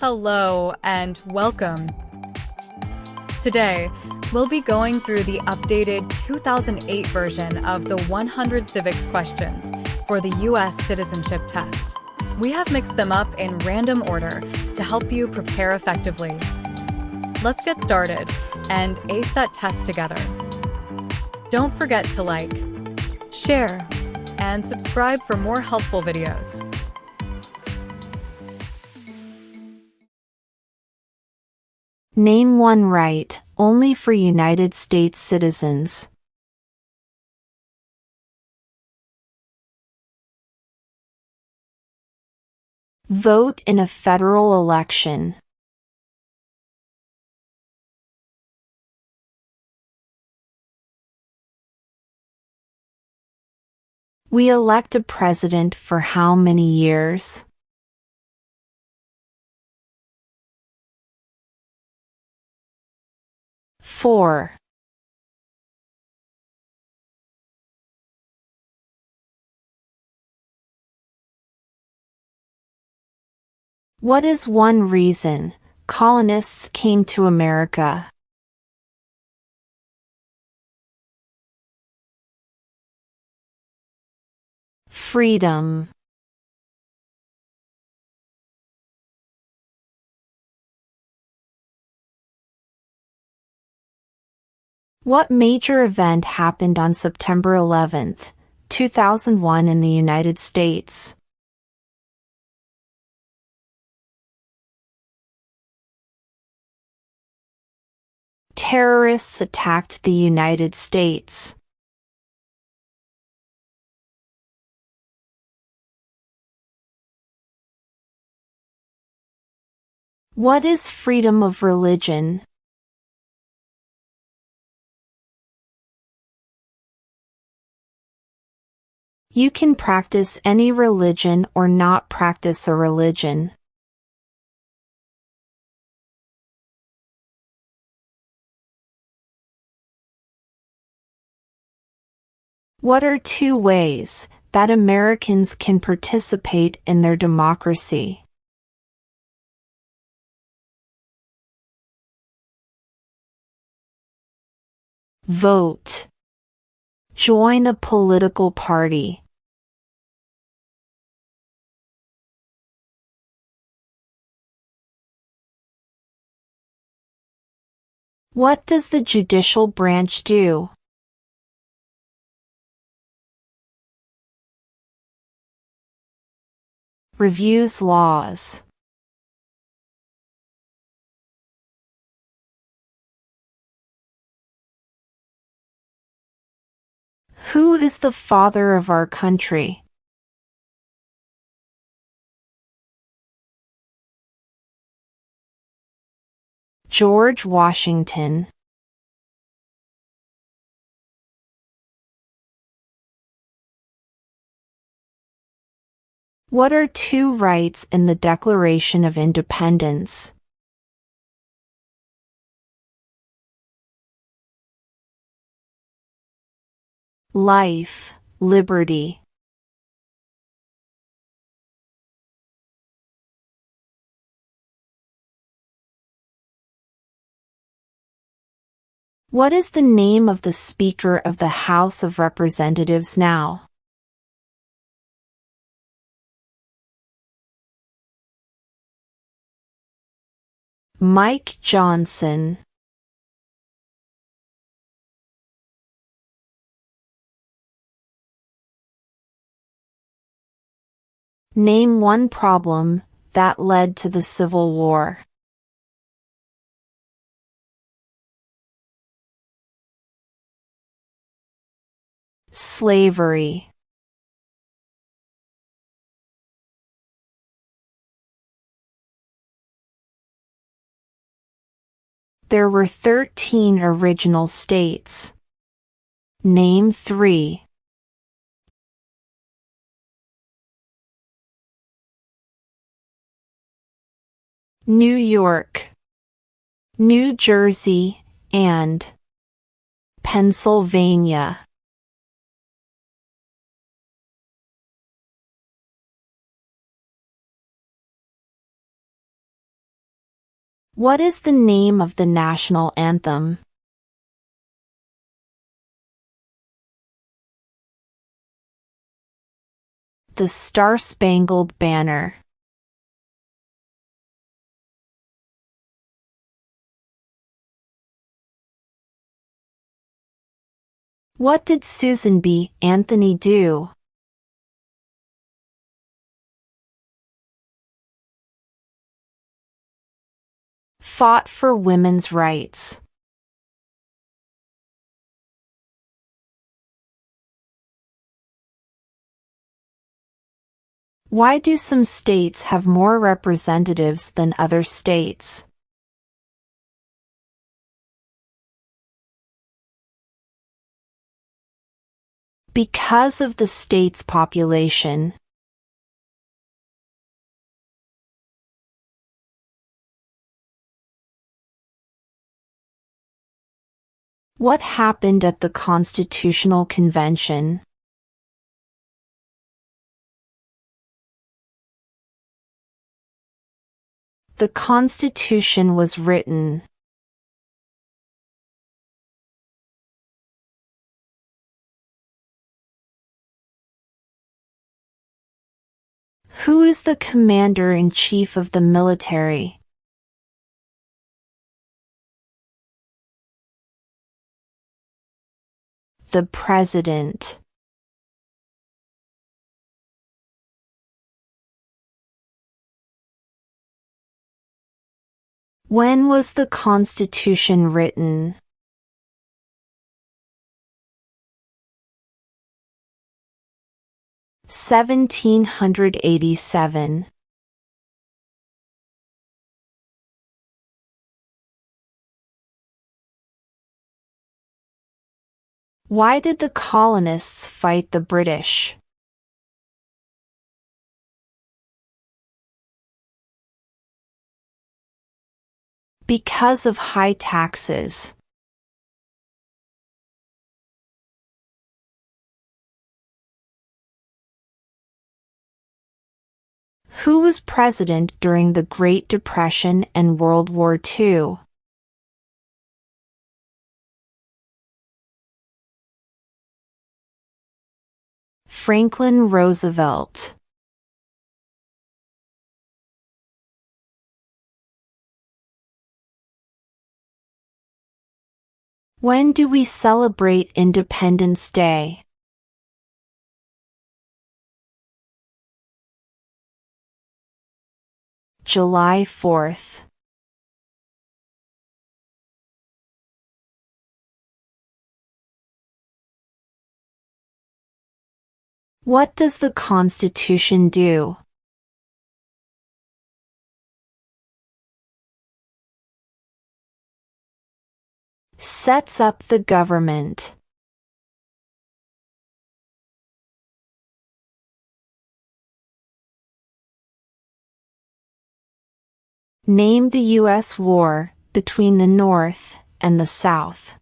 Hello and welcome. Today, we'll be going through the updated 2008 version of the 100 Civics Questions for the U.S. Citizenship Test. We have mixed them up in random order to help you prepare effectively. Let's get started and ace that test together. Don't forget to like, share, and subscribe for more helpful videos. Name one right, only for United States citizens. Vote in a federal election. We elect a president for how many years? Four. What is one reason colonists came to America? Freedom. What major event happened on September 11, 2001 in the United States? Terrorists attacked the United States. What is freedom of religion? You can practice any religion or not practice a religion. What are two ways that Americans can participate in their democracy? Vote. Join a political party. What does the judicial branch do? Reviews laws. Who is the father of our country? George Washington. What are two rights in the Declaration of Independence? Life, liberty. What is the name of the Speaker of the House of Representatives now? Mike Johnson. Name one problem that led to the Civil War. Slavery. There were 13 original states. Name three. New York, New Jersey, and Pennsylvania. What is the name of the national anthem? The Star-Spangled Banner. What did Susan B. Anthony do? Fought for women's rights. Why do some states have more representatives than other states? Because of the state's population. What happened at the Constitutional Convention? The Constitution was written. Who is the commander-in-chief of the military? The President. When was the Constitution written? (1787). Why did the colonists fight the British? Because of high taxes. Who was president during the Great Depression and World War II? Franklin Roosevelt. When do we celebrate Independence Day? July 4th. What does the Constitution do? Sets up the government. Name the U.S. war between the North and the South.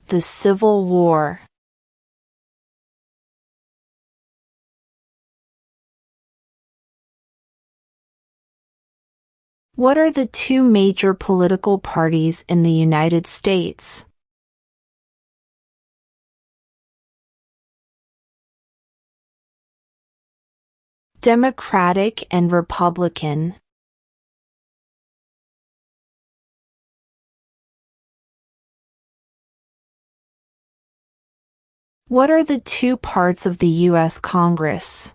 The Civil War. What are the two major political parties in the United States? Democratic and Republican. What are the two parts of the U.S. Congress?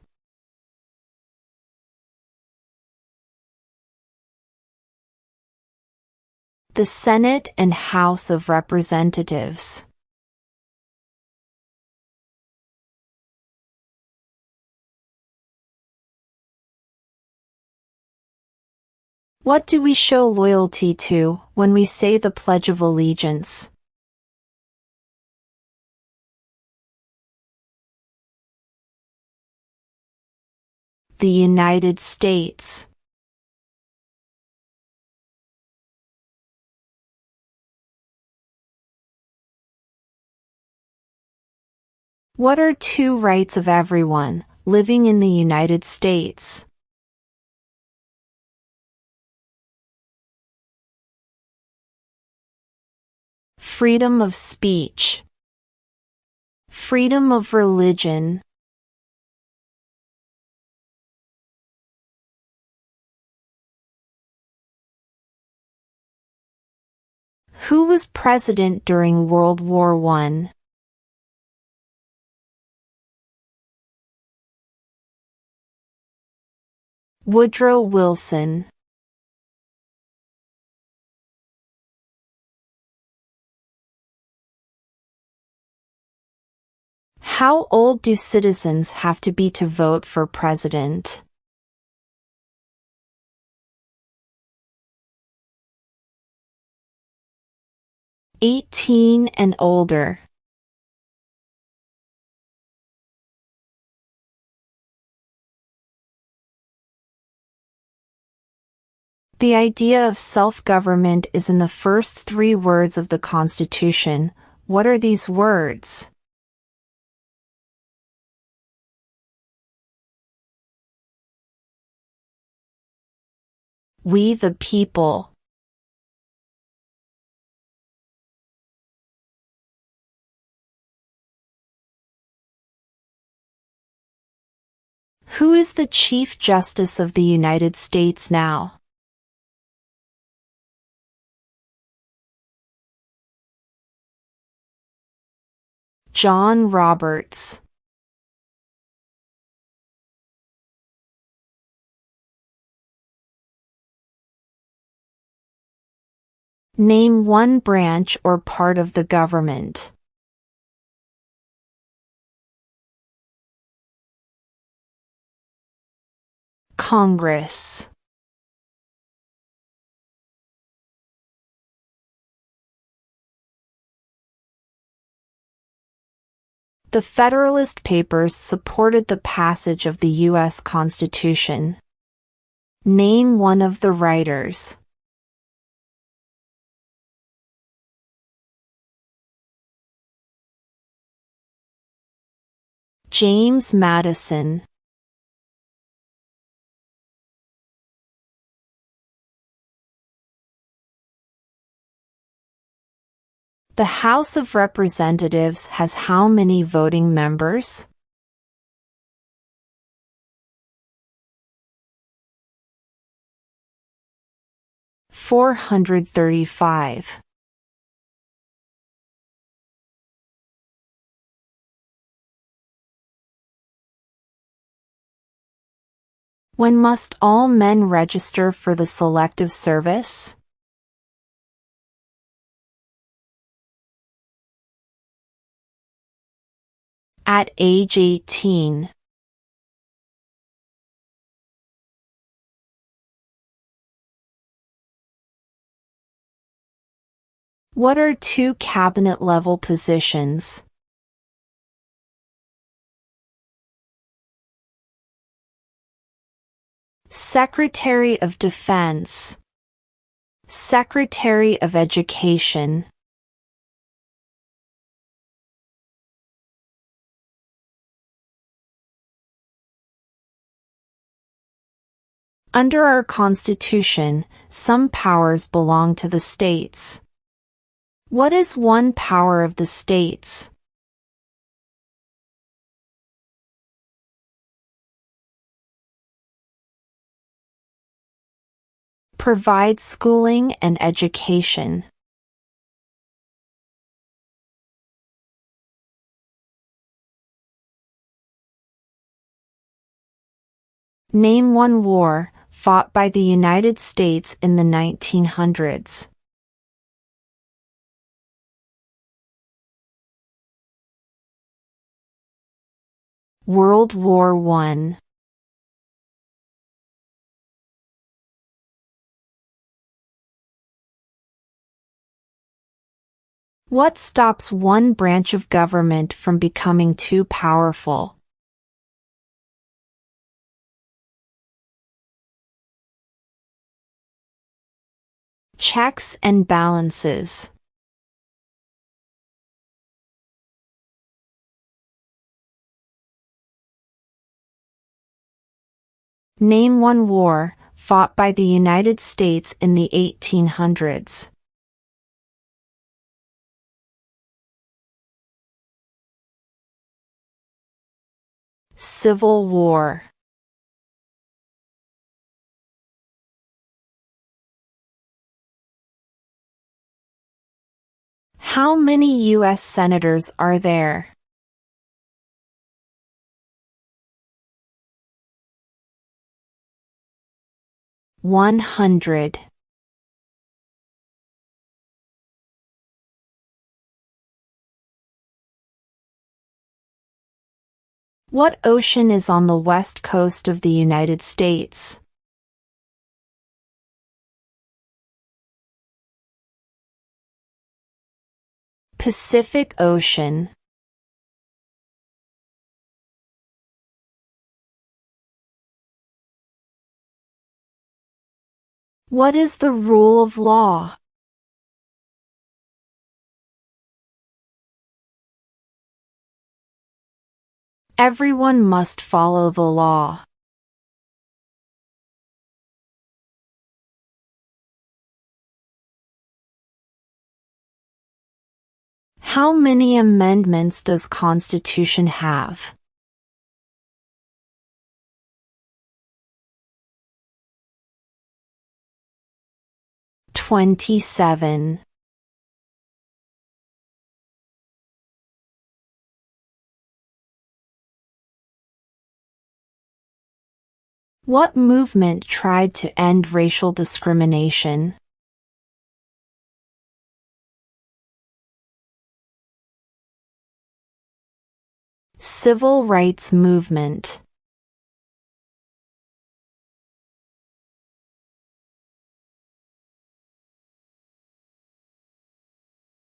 The Senate and House of Representatives. What do we show loyalty to when we say the Pledge of Allegiance? The United States. What are two rights of everyone, living in the United States. Freedom of speech. Freedom of religion. Who was president during World War I? Woodrow Wilson. How old do citizens have to be to vote for president? 18 and older. The idea of self-government is in the first 3 words of the Constitution. What are these words? We the people. Who is the Chief Justice of the United States now? John Roberts. Name one branch or part of the government. Congress. The Federalist Papers supported the passage of the U.S. Constitution. Name one of the writers. James Madison. The House of Representatives has how many voting members? $435. When must all men register for the Selective Service? At age 18. What are 2 cabinet-level positions? Secretary of Defense. Secretary of Education. Under our Constitution, some powers belong to the states. What is one power of the states? Provide schooling and education. Name one war fought by the United States in the 1900s. World War I. What stops one branch of government from becoming too powerful? Checks and balances. Name one war fought by the United States in the 1800s. Civil War. How many U.S. senators are there? 100. What ocean is on the west coast of the United States? Pacific Ocean. What is the rule of law? Everyone must follow the law. How many amendments does Constitution have? 27. What movement tried to end racial discrimination? Civil rights movement.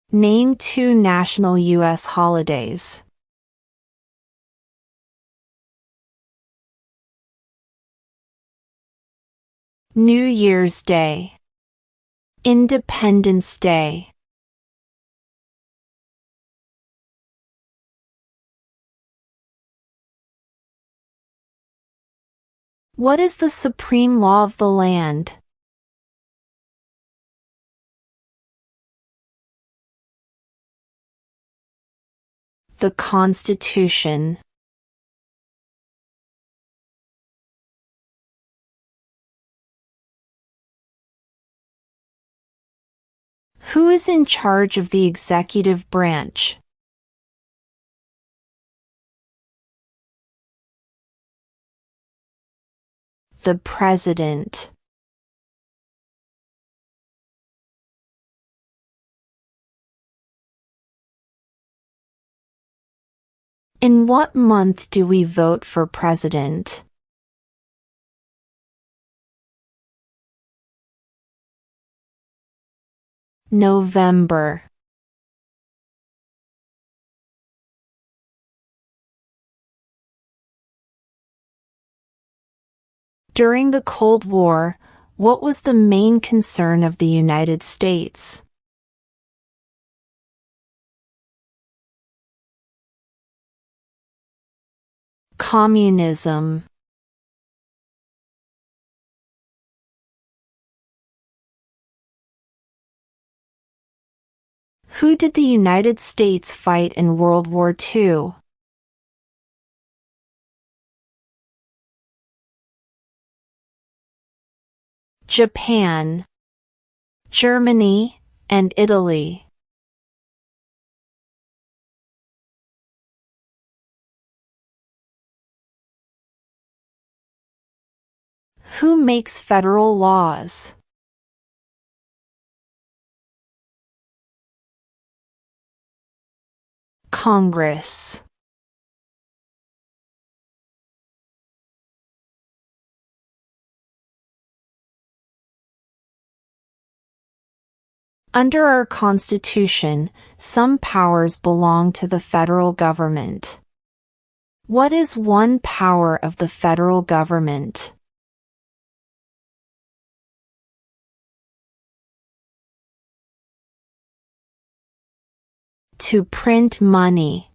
Name 2 national U.S. holidays. New Year's Day. Independence Day. What is the supreme law of the land? The Constitution. Who is in charge of the executive branch? The President. In what month do we vote for president? November. During the Cold War, what was the main concern of the United States? Communism. Who did the United States fight in World War II? Japan, Germany, and Italy. Who makes federal laws? Congress. Under our Constitution, some powers belong to the federal government. What is one power of the federal government? To print money.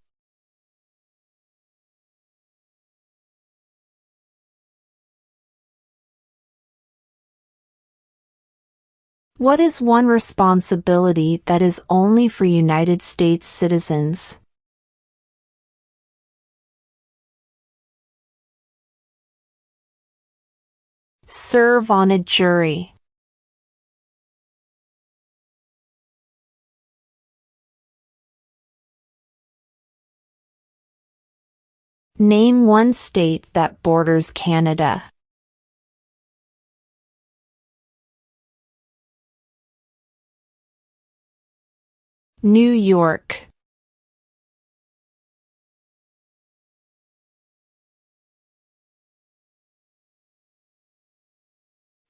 What is one responsibility that is only for United States citizens? Serve on a jury. Name one state that borders Canada. New York.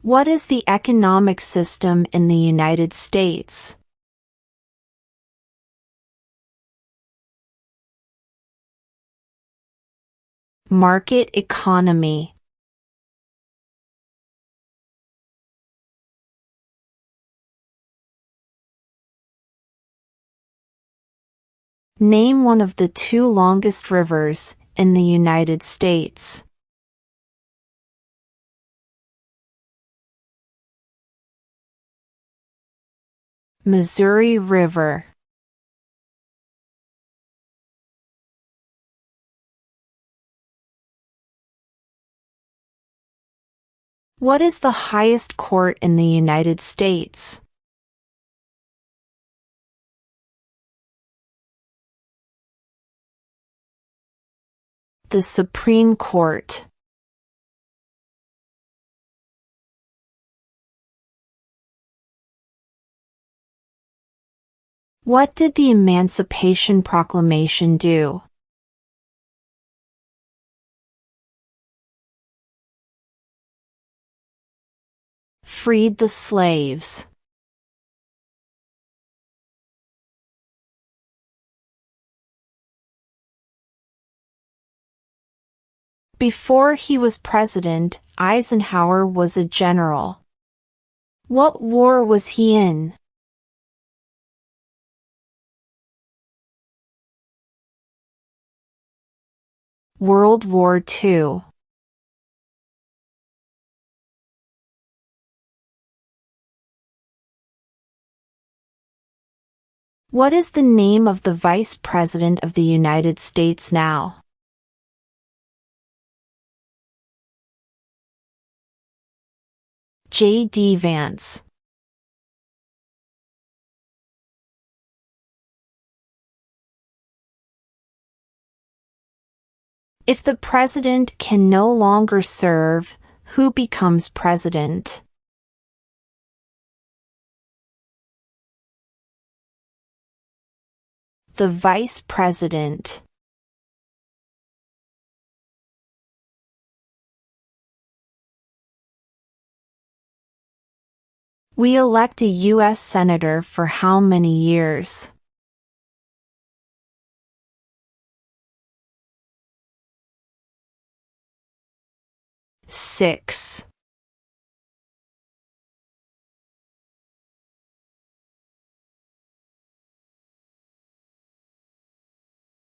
What is the economic system in the United States? Market economy. Name one of the two longest rivers in the United States. Missouri River. What is the highest court in the United States? The Supreme Court. What did the Emancipation Proclamation do? Freed the slaves. Before he was president, Eisenhower was a general. What war was he in? World War II. What is the name of the Vice President of the United States now? J.D. Vance. If the president can no longer serve, who becomes president? The vice president. We elect a U.S. Senator for how many years? 6.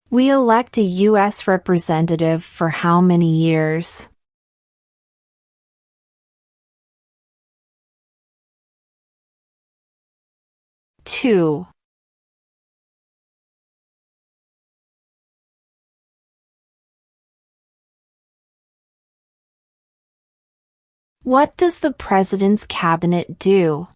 We elect a U.S. representative for how many years? 2. What does the President's Cabinet do?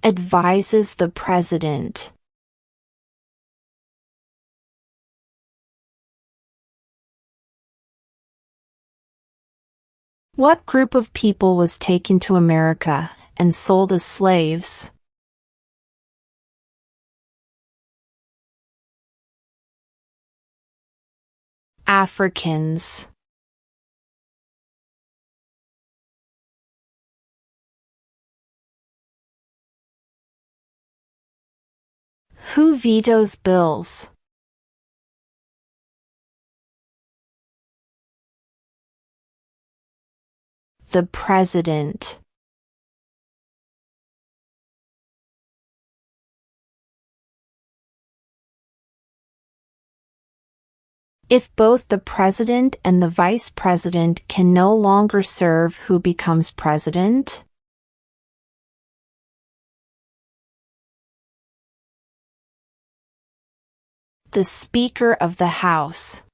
Advises the President. What group of people was taken to America and sold as slaves? Africans. Who vetoes bills? The President. If both the president and the vice president can no longer serve, who becomes president? The Speaker of the House.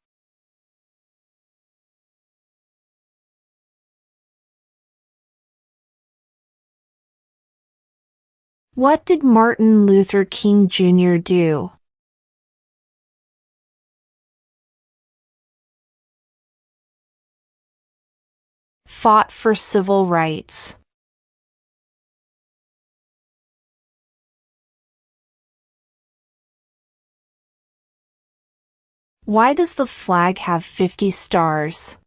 What did Martin Luther King Jr. do? Fought for civil rights. Why does the flag have 50 stars?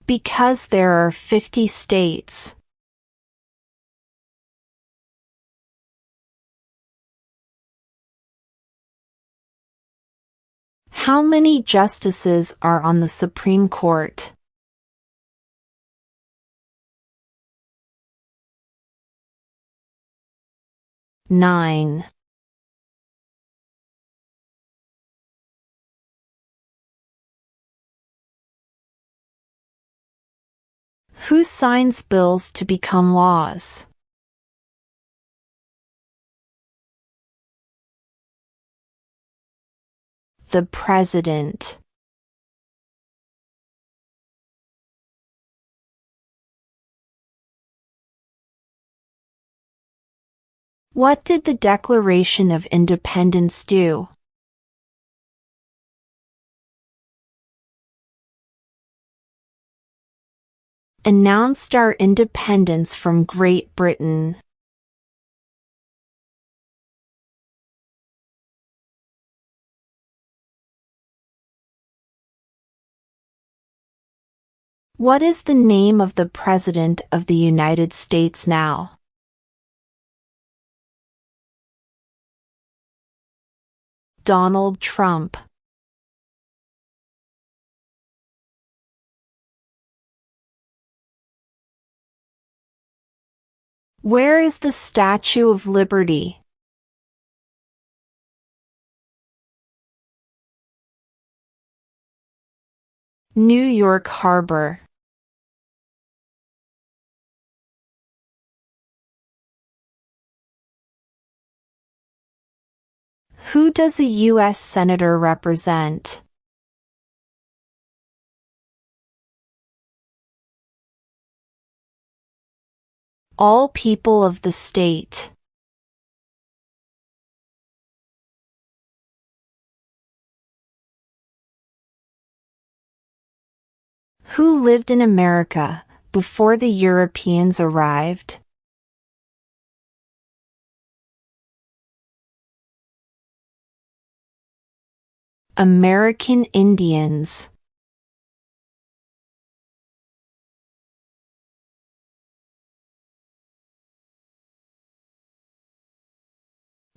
Because there are 50 states. How many justices are on the Supreme Court? Nine. Who signs bills to become laws? The President. What did the Declaration of Independence do? Announced our independence from Great Britain. What is the name of the President of the United States now? Donald Trump. Where is the Statue of Liberty? New York Harbor. Who does a U.S. Senator represent? All people of the state. Who lived in America before the Europeans arrived? American Indians.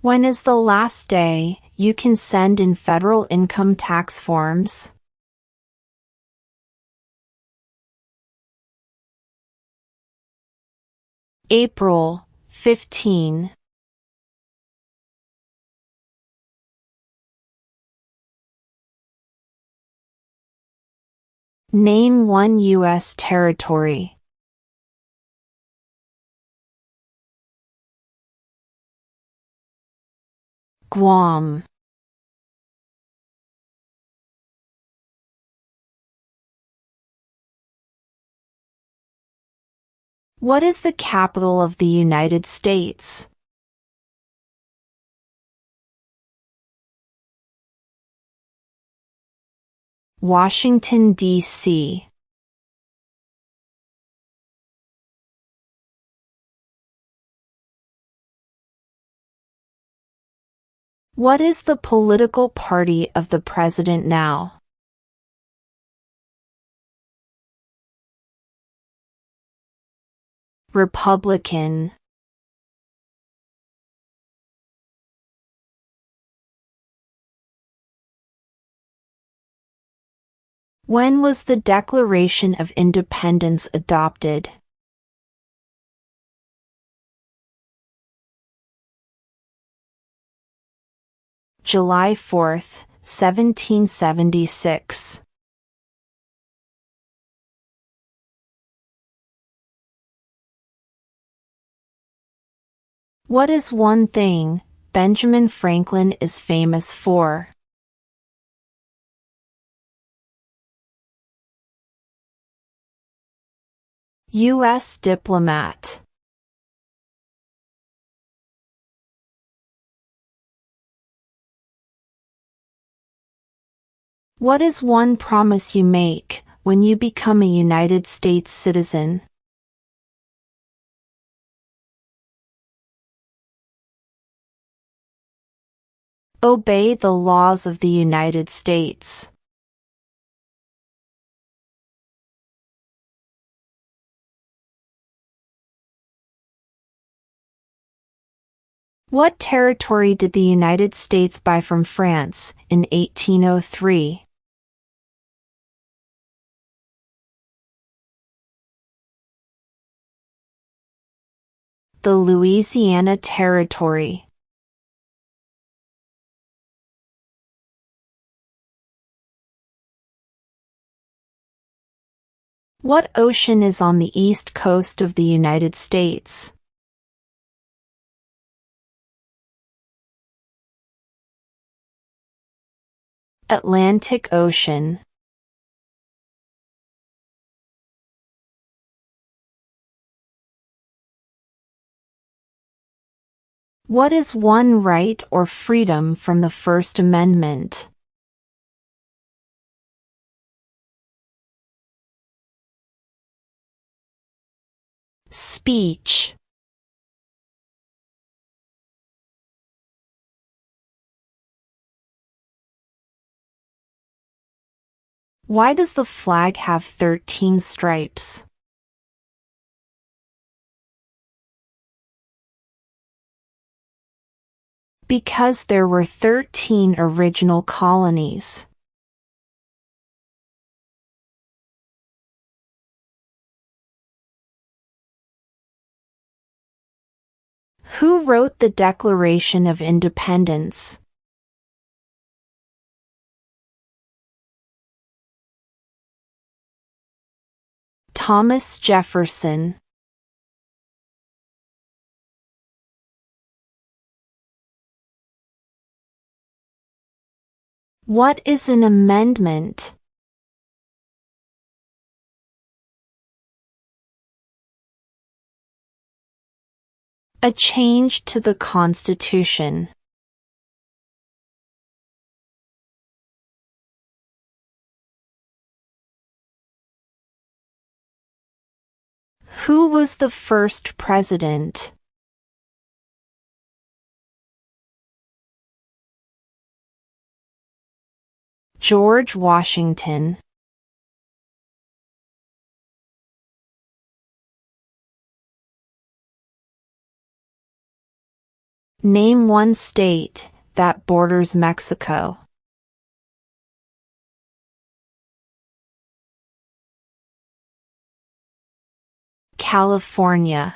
When is the last day you can send in federal income tax forms? April 15. Name one U.S. territory. Guam. What is the capital of the United States? Washington, D.C. What is the political party of the president now? Republican. When was the Declaration of Independence adopted? July 4, 1776. What is one thing Benjamin Franklin is famous for? U.S. diplomat. What is one promise you make when you become a United States citizen? Obey the laws of the United States. What territory did the United States buy from France in 1803? The Louisiana Territory. What ocean is on the east coast of the United States? Atlantic Ocean. What is one right or freedom from the First Amendment? Speech. Why does the flag have 13 stripes? Because there were 13 original colonies. Who wrote the Declaration of Independence? Thomas Jefferson. What is an amendment? A change to the Constitution. Who was the first president? George Washington. Name one state that borders Mexico. California.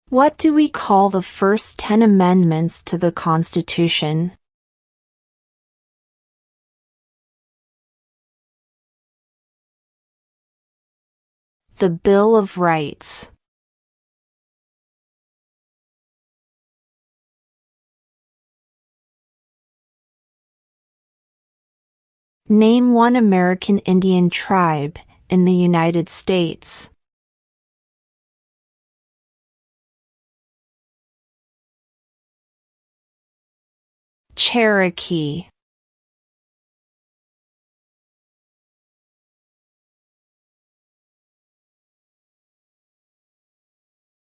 What do we call the first 10 amendments to the Constitution? The Bill of Rights. Name one American Indian tribe in the United States. Cherokee.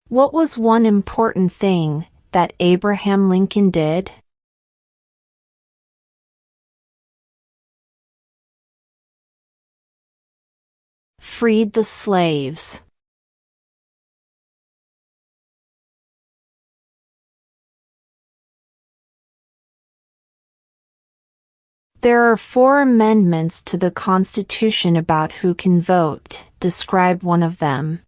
What was one important thing that Abraham Lincoln did? Freed the slaves. There are 4 amendments to the Constitution about who can vote. Describe one of them.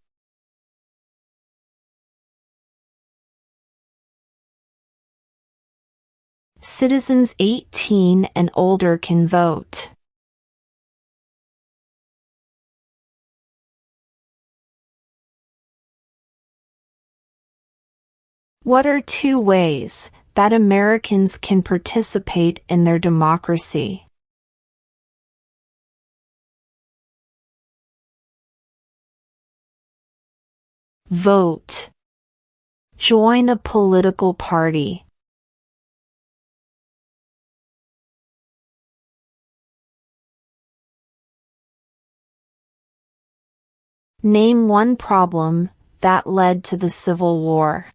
Citizens 18 and older can vote. What are 2 ways that Americans can participate in their democracy? Vote. Join a political party. Name one problem that led to the Civil War.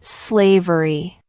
Slavery.